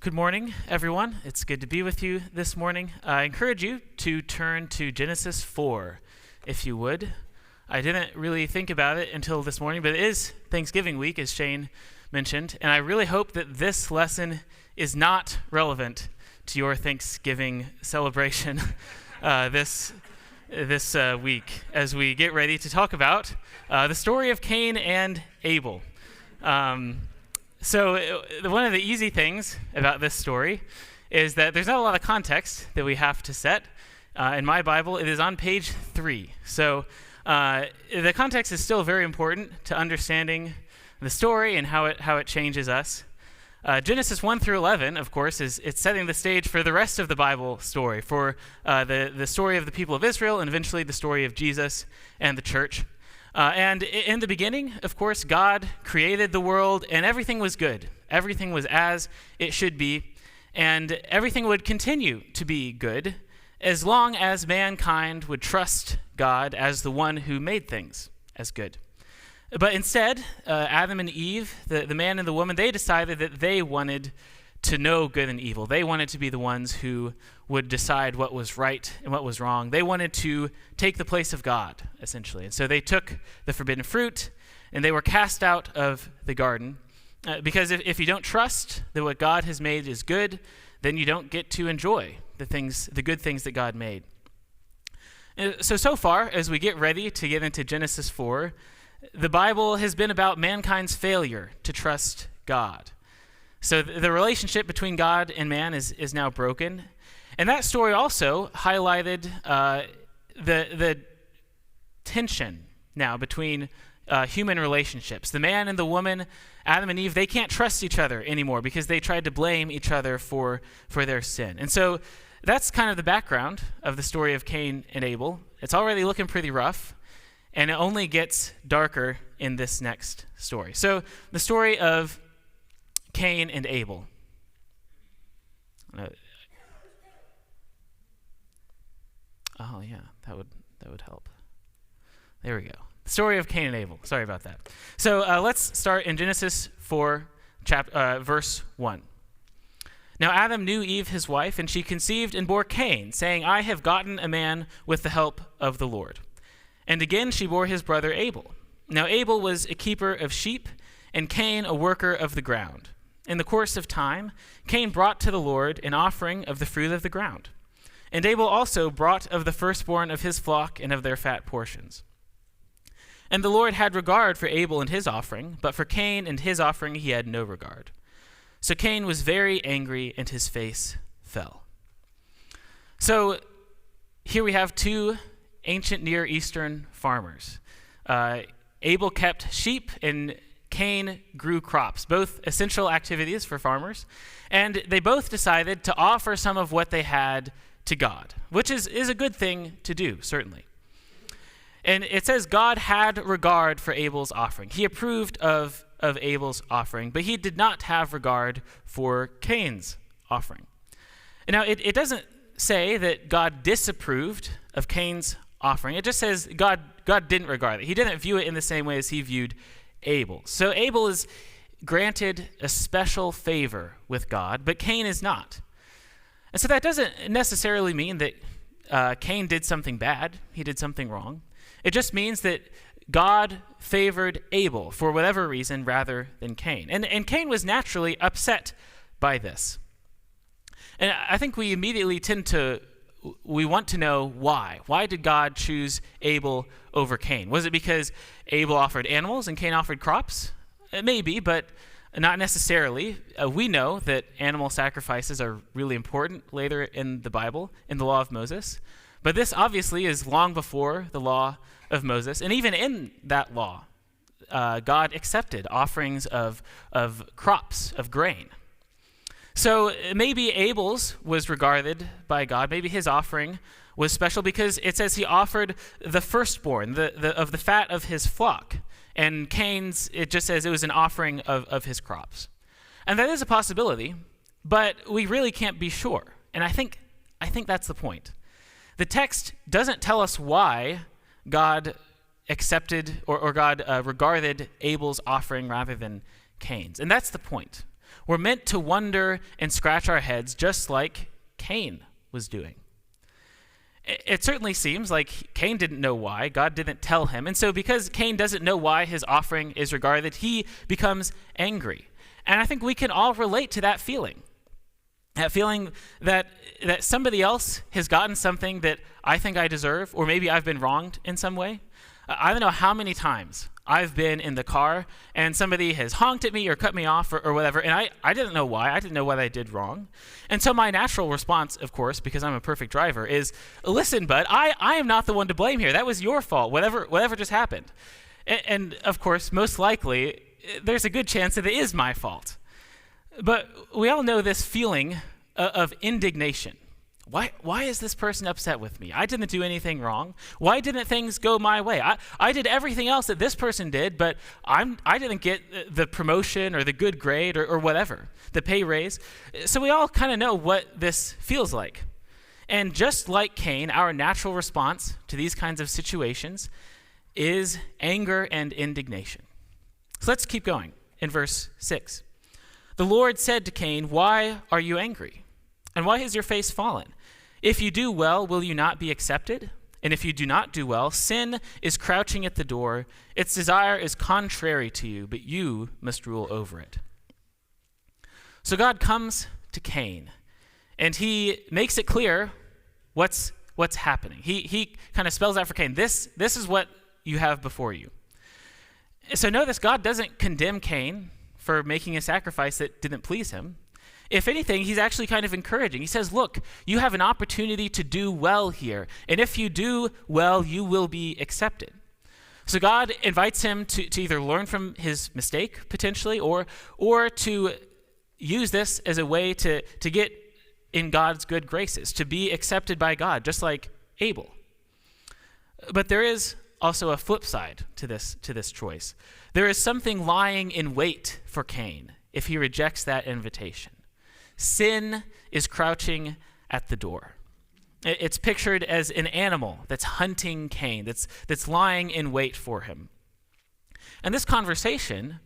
Good morning, everyone. It's good to be with you this morning. I encourage you to turn to Genesis 4, if you would. I didn't really think about it until this morning, but it is Thanksgiving week, as Shane mentioned, and I really hope that this lesson is not relevant to your Thanksgiving celebration this week, as we get ready to talk about the story of Cain and Abel. So one of the easy things about this story is that there's not a lot of context that we have to set. In my Bible, it is on page 3. So the context is still very important to understanding the story and how it changes us. Genesis 1 through 11, of course, it's setting the stage for the rest of the Bible story, for the story of the people of Israel and eventually the story of Jesus and the church. And in the beginning, of course, God created the world and everything was good. Everything was as it should be, and everything would continue to be good as long as mankind would trust God as the one who made things as good. But instead, Adam and Eve, the man and the woman, they decided that they wanted to know good and evil. They wanted to be the ones who would decide what was right and what was wrong. They wanted to take the place of God, essentially. And so they took the forbidden fruit, and they were cast out of the garden. Because if you don't trust that what God has made is good, then you don't get to enjoy the good things that God made. So far, as we get ready to get into Genesis 4, the Bible has been about mankind's failure to trust God. So the relationship between God and man is now broken. And that story also highlighted the tension now between human relationships. The man and the woman, Adam and Eve, they can't trust each other anymore because they tried to blame each other for their sin. And so that's kind of the background of the story of Cain and Abel. It's already looking pretty rough, and it only gets darker in this next story. So the story of Cain and Abel. Oh yeah, that would help. There we go. The story of Cain and Abel. Sorry about that. So let's start in Genesis 4, verse 1. Now Adam knew Eve his wife, and she conceived and bore Cain, saying, I have gotten a man with the help of the Lord. And again she bore his brother Abel. Now Abel was a keeper of sheep, and Cain a worker of the ground. In the course of time, Cain brought to the Lord an offering of the fruit of the ground. And Abel also brought of the firstborn of his flock and of their fat portions. And the Lord had regard for Abel and his offering, but for Cain and his offering he had no regard. So Cain was very angry, and his face fell. So here we have two ancient Near Eastern farmers. Abel kept sheep, and Cain grew crops, both essential activities for farmers, and they both decided to offer some of what they had to God, which is a good thing to do, certainly. And it says God had regard for Abel's offering. He approved of Abel's offering, but he did not have regard for Cain's offering. And now, it doesn't say that God disapproved of Cain's offering. It just says God didn't regard it. He didn't view it in the same way as he viewed Abel. So Abel is granted a special favor with God, but Cain is not. And so that doesn't necessarily mean that Cain did something bad. He did something wrong. It just means that God favored Abel for whatever reason rather than Cain. And Cain was naturally upset by this. And I think we immediately we want to know why. Why did God choose Abel over Cain? Was it because Abel offered animals and Cain offered crops? Maybe, but not necessarily. We know that animal sacrifices are really important later in the Bible, in the law of Moses. But this obviously is long before the law of Moses. And even in that law, God accepted offerings of crops, of grain. So maybe Abel's was regarded by God. Maybe his offering was special because it says he offered the firstborn of the fat of his flock. And Cain's, it just says it was an offering of his crops. And that is a possibility, but we really can't be sure. And I think that's the point. The text doesn't tell us why God accepted or God regarded Abel's offering rather than Cain's. And that's the point. We're meant to wonder and scratch our heads just like Cain was doing. It certainly seems like Cain didn't know why. God didn't tell him. And so because Cain doesn't know why his offering is regarded, he becomes angry. And I think we can all relate to that feeling. That feeling that somebody else has gotten something that I think I deserve, or maybe I've been wronged in some way. I don't know how many times I've been in the car and somebody has honked at me or cut me off or whatever, and I didn't know why. I didn't know what I did wrong. And so my natural response, of course, because I'm a perfect driver, is, listen, bud, I am not the one to blame here. That was your fault, whatever just happened. And of course, most likely, there's a good chance that it is my fault. But we all know this feeling of indignation. Why is this person upset with me? I didn't do anything wrong. Why didn't things go my way? I did everything else that this person did, but I didn't get the promotion or the good grade or whatever, the pay raise. So we all kind of know what this feels like. And just like Cain, our natural response to these kinds of situations is anger and indignation. So let's keep going in verse 6. The Lord said to Cain, "Why are you angry? And why has your face fallen? If you do well, will you not be accepted? And if you do not do well, sin is crouching at the door. Its desire is contrary to you, but you must rule over it." So God comes to Cain, and he makes it clear what's happening. He kind of spells out for Cain, this is what you have before you. So notice God doesn't condemn Cain for making a sacrifice that didn't please him. If anything, he's actually kind of encouraging. He says, look, you have an opportunity to do well here. And if you do well, you will be accepted. So God invites him to either learn from his mistake, potentially, or to use this as a way to get in God's good graces, to be accepted by God, just like Abel. But there is also a flip side to this choice. There is something lying in wait for Cain if he rejects that invitation. Sin is crouching at the door. It's pictured as an animal that's hunting Cain, that's lying in wait for him. And this conversation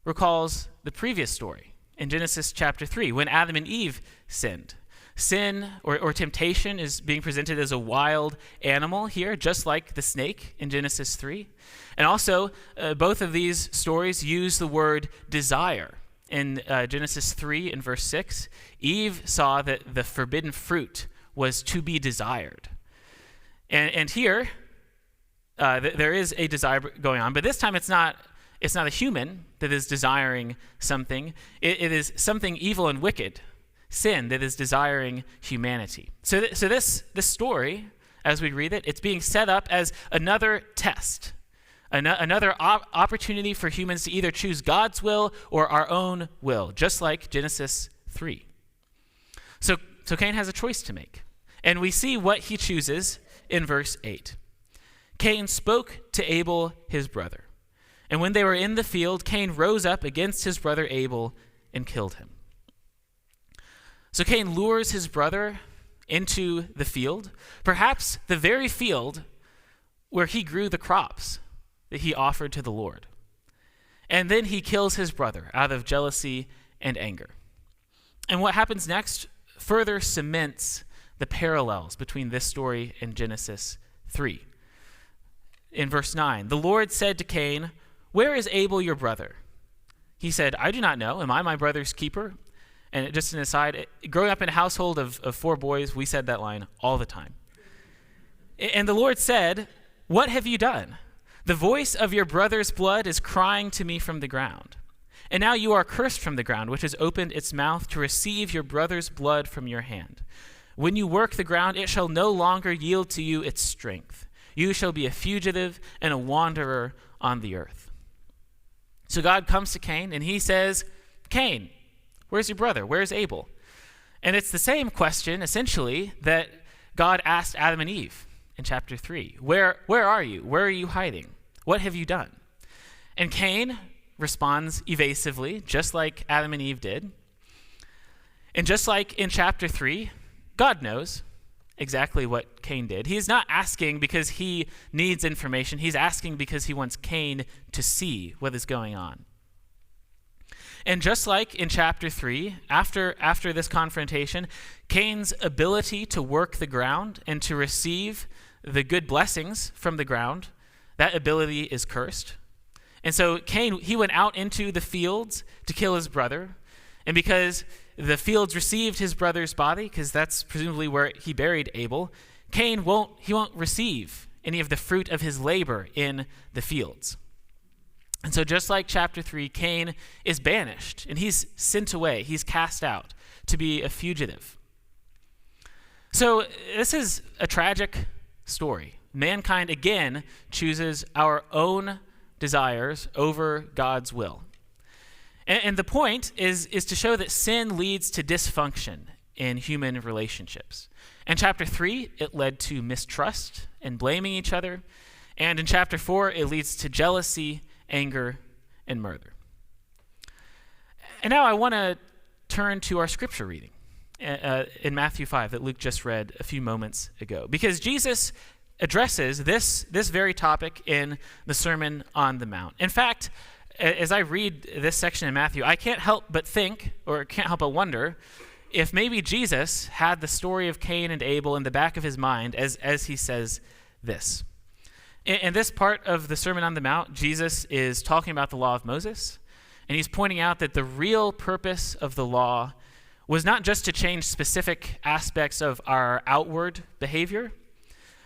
recalls the previous story in Genesis chapter 3, when Adam and Eve sinned. Sin or temptation is being presented as a wild animal here, just like the snake in Genesis 3. And also, both of these stories use the word desire. In Genesis 3 and verse 6, Eve saw that the forbidden fruit was to be desired. And here, there is a desire going on, but this time it's not a human that is desiring something. It is something evil and wicked, sin, that is desiring humanity. So this story, as we read it, it's being set up as another test. Another opportunity for humans to either choose God's will or our own will, just like Genesis 3. So Cain has a choice to make, and we see what he chooses in verse 8. Cain spoke to Abel, his brother, and when they were in the field, Cain rose up against his brother Abel and killed him. So Cain lures his brother into the field, perhaps the very field where he grew the crops that he offered to the Lord. And then he kills his brother out of jealousy and anger. And what happens next further cements the parallels between this story and Genesis 3. In verse 9, the Lord said to Cain, "Where is Abel your brother?" He said, "I do not know. Am I my brother's keeper?" And just an aside, growing up in a household of 4 boys, we said that line all the time. And the Lord said, "What have you done? The voice of your brother's blood is crying to me from the ground. And now you are cursed from the ground, which has opened its mouth to receive your brother's blood from your hand. When you work the ground, it shall no longer yield to you its strength. You shall be a fugitive and a wanderer on the earth." So God comes to Cain, and he says, "Cain, where's your brother? Where's Abel?" And it's the same question, essentially, that God asked Adam and Eve in chapter 3. Where are you? Where are you hiding? What have you done? And Cain responds evasively, just like Adam and Eve did. And just like in chapter 3, God knows exactly what Cain did. He's not asking because he needs information. He's asking because he wants Cain to see what is going on. And just like in chapter 3, after this confrontation, Cain's ability to work the ground and to receive the good blessings from the ground, that ability is cursed. And so Cain, he went out into the fields to kill his brother. And because the fields received his brother's body, because that's presumably where he buried Abel, Cain won't receive any of the fruit of his labor in the fields. And so just like chapter 3, Cain is banished, and he's sent away. He's cast out to be a fugitive. So this is a tragic story. Mankind, again, chooses our own desires over God's will. And the point is to show that sin leads to dysfunction in human relationships. In chapter 3, it led to mistrust and blaming each other. And in chapter 4, it leads to jealousy, anger, and murder. And now I want to turn to our scripture reading in Matthew 5 that Luke just read a few moments ago, because Jesus addresses this very topic in the Sermon on the Mount. In fact, as I read this section in Matthew, I can't help but think, or can't help but wonder, if maybe Jesus had the story of Cain and Abel in the back of his mind as he says this. In this part of the Sermon on the Mount, Jesus is talking about the law of Moses, and he's pointing out that the real purpose of the law was not just to change specific aspects of our outward behavior,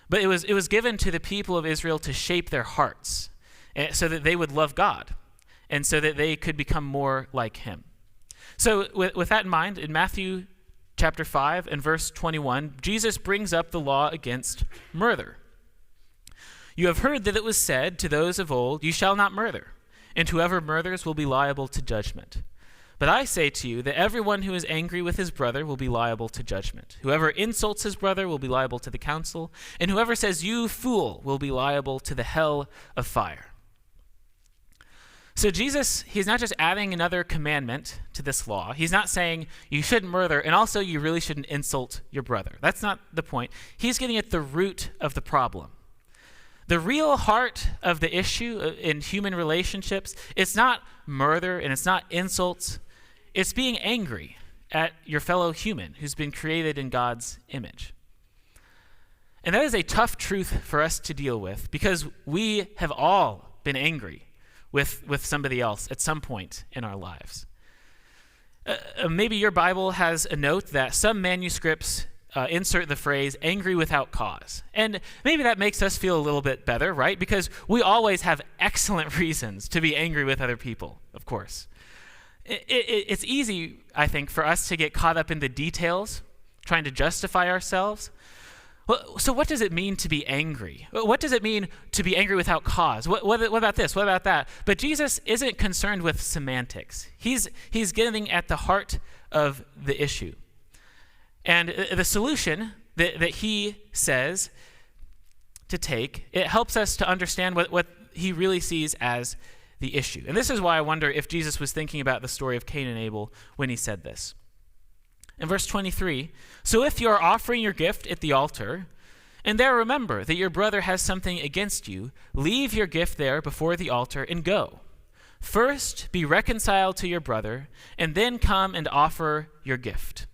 but it was given to the people of Israel to shape their hearts so that they would love God and so that they could become more like him. So with that in mind, in Matthew chapter 5 and verse 21, Jesus brings up the law against murder. You have heard that it was said to those of old, you shall not murder, and whoever murders will be liable to judgment. But I say to you that everyone who is angry with his brother will be liable to judgment. Whoever insults his brother will be liable to the council, and whoever says, you fool, will be liable to the hell of fire. So Jesus, he's not just adding another commandment to this law. He's not saying you shouldn't murder, and also you really shouldn't insult your brother. That's not the point. He's getting at the root of the problem. The real heart of the issue in human relationships, it's not murder and it's not insults. It's being angry at your fellow human who's been created in God's image. And that is a tough truth for us to deal with, because we have all been angry with somebody else at some point in our lives. Maybe your Bible has a note that some manuscripts insert the phrase angry without cause. And maybe that makes us feel a little bit better, right? Because we always have excellent reasons to be angry with other people, of course. It's easy, I think, for us to get caught up in the details, trying to justify ourselves. So what does it mean to be angry? What does it mean to be angry without cause? What about this? What about that? But Jesus isn't concerned with semantics. He's getting at the heart of the issue. And the solution that he says to take, it helps us to understand what he really sees as the issue. And this is why I wonder if Jesus was thinking about the story of Cain and Abel when he said this. In verse 23, so if you are offering your gift at the altar, and there remember that your brother has something against you, leave your gift there before the altar and go. First be reconciled to your brother, and then come and offer your gift.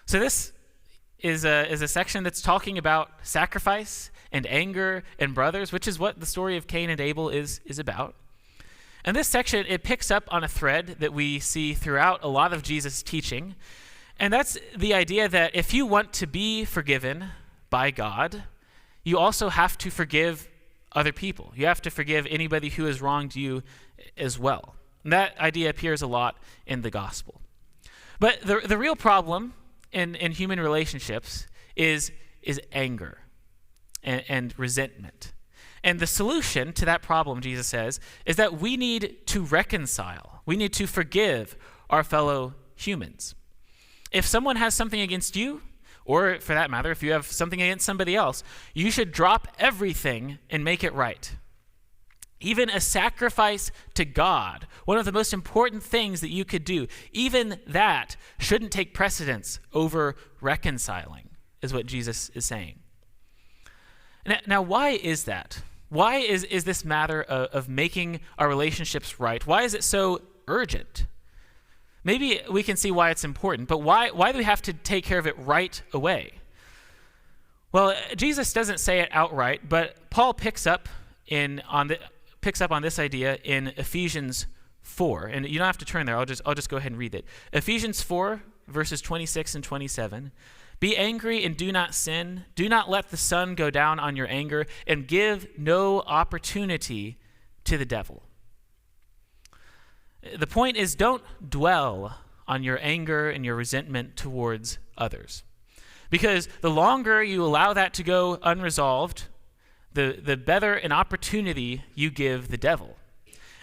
So this is a section that's talking about sacrifice and anger and brothers, which is what the story of Cain and Abel is about. And this section, it picks up on a thread that we see throughout a lot of Jesus' teaching, and that's the idea that if you want to be forgiven by God, you also have to forgive other people. You have to forgive anybody who has wronged you as well. And that idea appears a lot in the gospel. But the real problem in human relationships is anger and resentment. And the solution to that problem, Jesus says, is that we need to reconcile. We need to forgive our fellow humans. If someone has something against you, or for that matter, if you have something against somebody else, you should drop everything and make it right. Even a sacrifice to God, one of the most important things that you could do, even that shouldn't take precedence over reconciling, is what Jesus is saying. Now, why is that? Why is this matter of making our relationships right? Why is it so urgent? Maybe we can see why it's important, but why do we have to take care of it right away? Well, Jesus doesn't say it outright, but Paul picks up on this idea in Ephesians 4. And you don't have to turn there. I'll just go ahead and read it. Ephesians 4, verses 26 and 27. Be angry and do not sin. Do not let the sun go down on your anger, and give no opportunity to the devil. The point is, don't dwell on your anger and your resentment towards others. Because the longer you allow that to go unresolved, the better an opportunity you give the devil.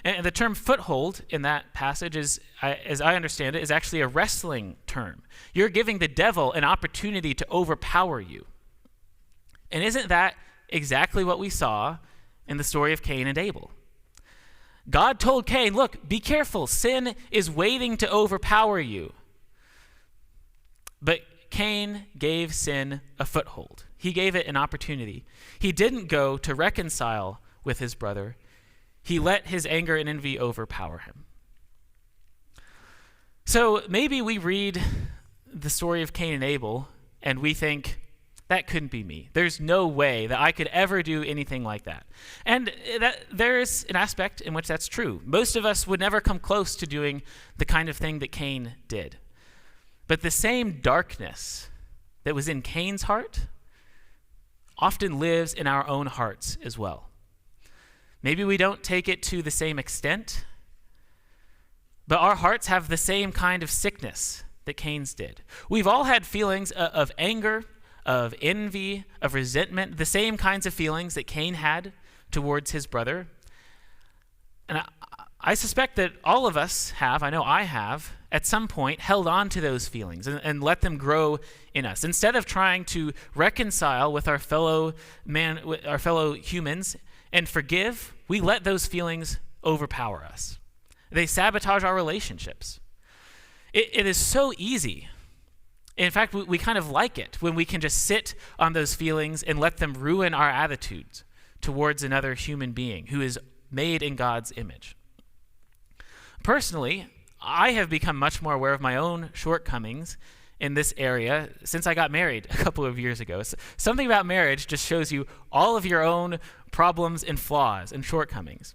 And the term foothold in that passage is, as I understand it, is actually a wrestling term. You're giving the devil an opportunity to overpower you. And isn't that exactly what we saw in the story of Cain and Abel? God told Cain, look, be careful. Sin is waiting to overpower you. But Cain gave sin a foothold. He gave it an opportunity. He didn't go to reconcile with his brother. He let his anger and envy overpower him. So maybe we read the story of Cain and Abel and we think, that couldn't be me. There's no way that I could ever do anything like that. And there is an aspect in which that's true. Most of us would never come close to doing the kind of thing that Cain did. But the same darkness that was in Cain's heart often lives in our own hearts as well. Maybe we don't take it to the same extent, but our hearts have the same kind of sickness that Cain's did. We've all had feelings of anger, of envy, of resentment, the same kinds of feelings that Cain had towards his brother. And I suspect that all of us have, I know I have, at some point held on to those feelings and let them grow in us. Instead of trying to reconcile with our fellow humans and forgive, we let those feelings overpower us. They sabotage our relationships. It is so easy. In fact, we kind of like it when we can just sit on those feelings and let them ruin our attitudes towards another human being who is made in God's image. Personally, I have become much more aware of my own shortcomings in this area since I got married a couple of years ago. Something about marriage just shows you all of your own problems and flaws and shortcomings.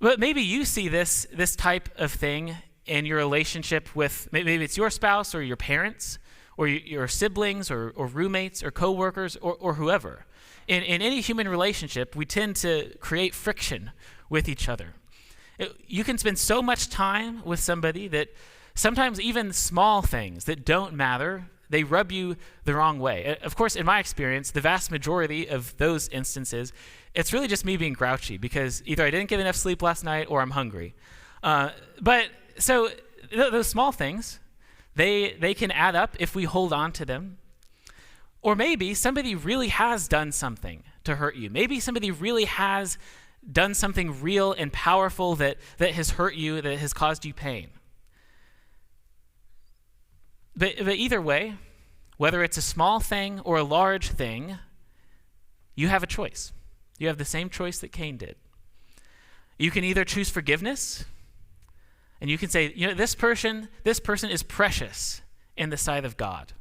But maybe you see this type of thing in your relationship with, maybe it's your spouse or your parents or your siblings or roommates or coworkers or whoever. In any human relationship, we tend to create friction with each other. You can spend so much time with somebody that sometimes even small things that don't matter, they rub you the wrong way. Of course, in my experience, the vast majority of those instances, it's really just me being grouchy because either I didn't get enough sleep last night or I'm hungry. But so those small things, they can add up if we hold on to them. Or maybe somebody really has done something to hurt you. Maybe somebody really has done something real and powerful that has hurt you, that has caused you pain. But either way, whether it's a small thing or a large thing, you have a choice. You have the same choice that Cain did. You can either choose forgiveness, and you can say, this person is precious in the sight of God,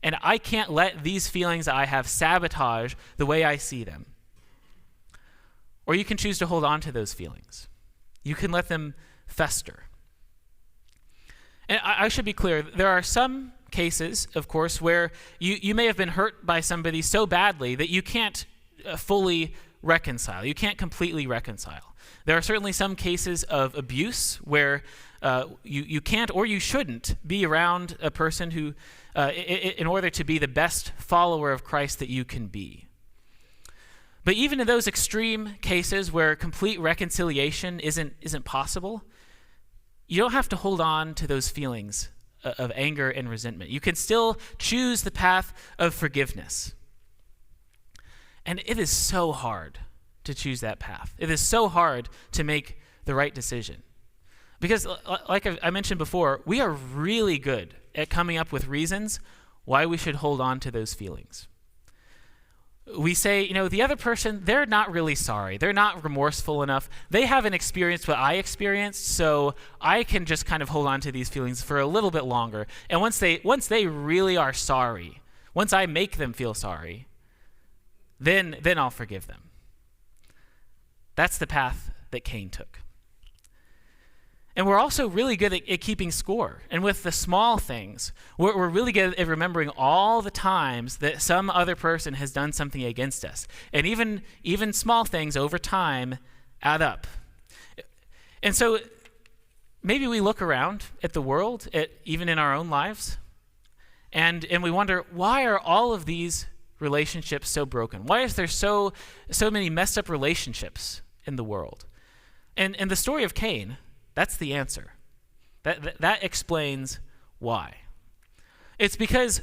and I can't let these feelings I have sabotage the way I see them. Or you can choose to hold on to those feelings. You can let them fester. And I should be clear, there are some cases, of course, where you may have been hurt by somebody so badly that you can't fully reconcile. You can't completely reconcile. There are certainly some cases of abuse where you can't or you shouldn't be around a person who, in order to be the best follower of Christ that you can be. But even in those extreme cases where complete reconciliation isn't possible, you don't have to hold on to those feelings of anger and resentment. You can still choose the path of forgiveness. And it is so hard to choose that path. It is so hard to make the right decision. Because like I mentioned before, we are really good at coming up with reasons why we should hold on to those feelings. we say, the other person, they're not really sorry. They're not remorseful enough. They haven't experienced what I experienced, so I can just kind of hold on to these feelings for a little bit longer. And once they really are sorry, once I make them feel sorry, then I'll forgive them. That's the path that Cain took. And we're also really good at keeping score. And with the small things, we're really good at remembering all the times that some other person has done something against us. And even small things over time add up. And so maybe we look around at the world, even in our own lives, and we wonder, why are all of these relationships so broken? Why is there so many messed up relationships in the world? And the story of Cain, that's the answer. That explains why. It's because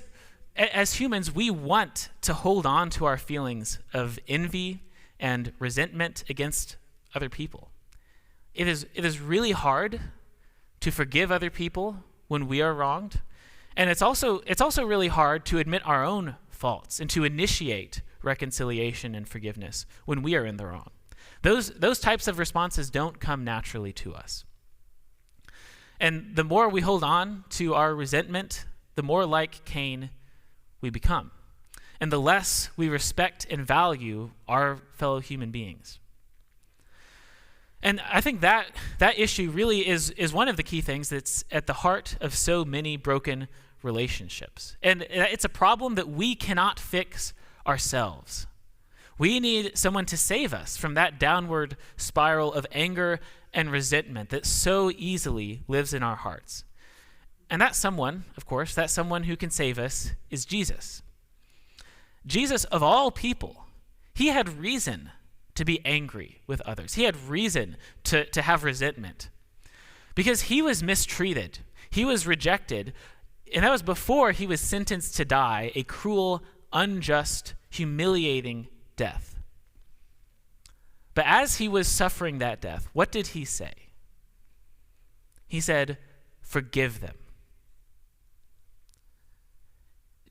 as humans, we want to hold on to our feelings of envy and resentment against other people. It is really hard to forgive other people when we are wronged. And it's also really hard to admit our own faults and to initiate reconciliation and forgiveness when we are in the wrong. Those types of responses don't come naturally to us. And the more we hold on to our resentment, the more like Cain we become. And the less we respect and value our fellow human beings. And I think that issue really is one of the key things that's at the heart of so many broken relationships. And it's a problem that we cannot fix ourselves. We need someone to save us from that downward spiral of anger and resentment that so easily lives in our hearts. And that someone, of course, that someone who can save us is Jesus. Jesus, of all people, he had reason to be angry with others. He had reason to have resentment because he was mistreated. He was rejected, and that was before he was sentenced to die a cruel, unjust, humiliating death. But as he was suffering that death, what did he say? He said, "Forgive them."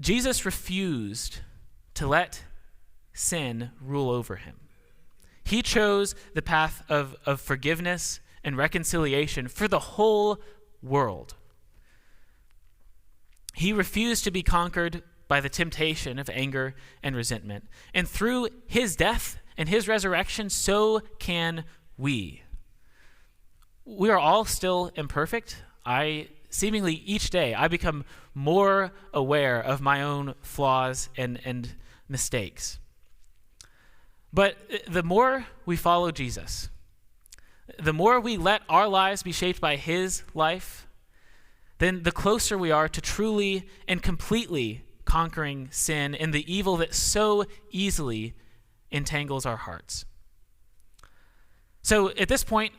Jesus refused to let sin rule over him. He chose the path of forgiveness and reconciliation for the whole world. He refused to be conquered by the temptation of anger and resentment. And through his death and his resurrection, so can we. We are all still imperfect. Seemingly each day, I become more aware of my own flaws and mistakes. But the more we follow Jesus, the more we let our lives be shaped by his life, then the closer we are to truly and completely conquering sin and the evil that so easily entangles our hearts. So at this point,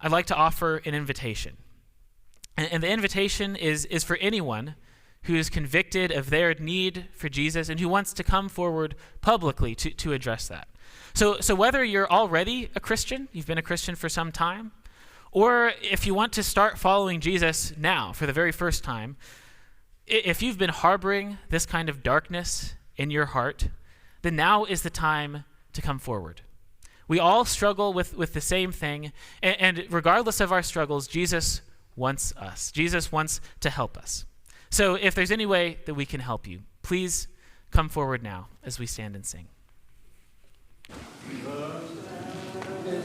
I'd like to offer an invitation. And the invitation is for anyone who is convicted of their need for Jesus and who wants to come forward publicly to address that. So whether you're already a Christian, you've been a Christian for some time, or if you want to start following Jesus now for the very first time, if you've been harboring this kind of darkness in your heart, then now is the time to come forward. We all struggle with the same thing, and regardless of our struggles, Jesus wants us. Jesus wants to help us. So if there's any way that we can help you, please come forward now as we stand and sing.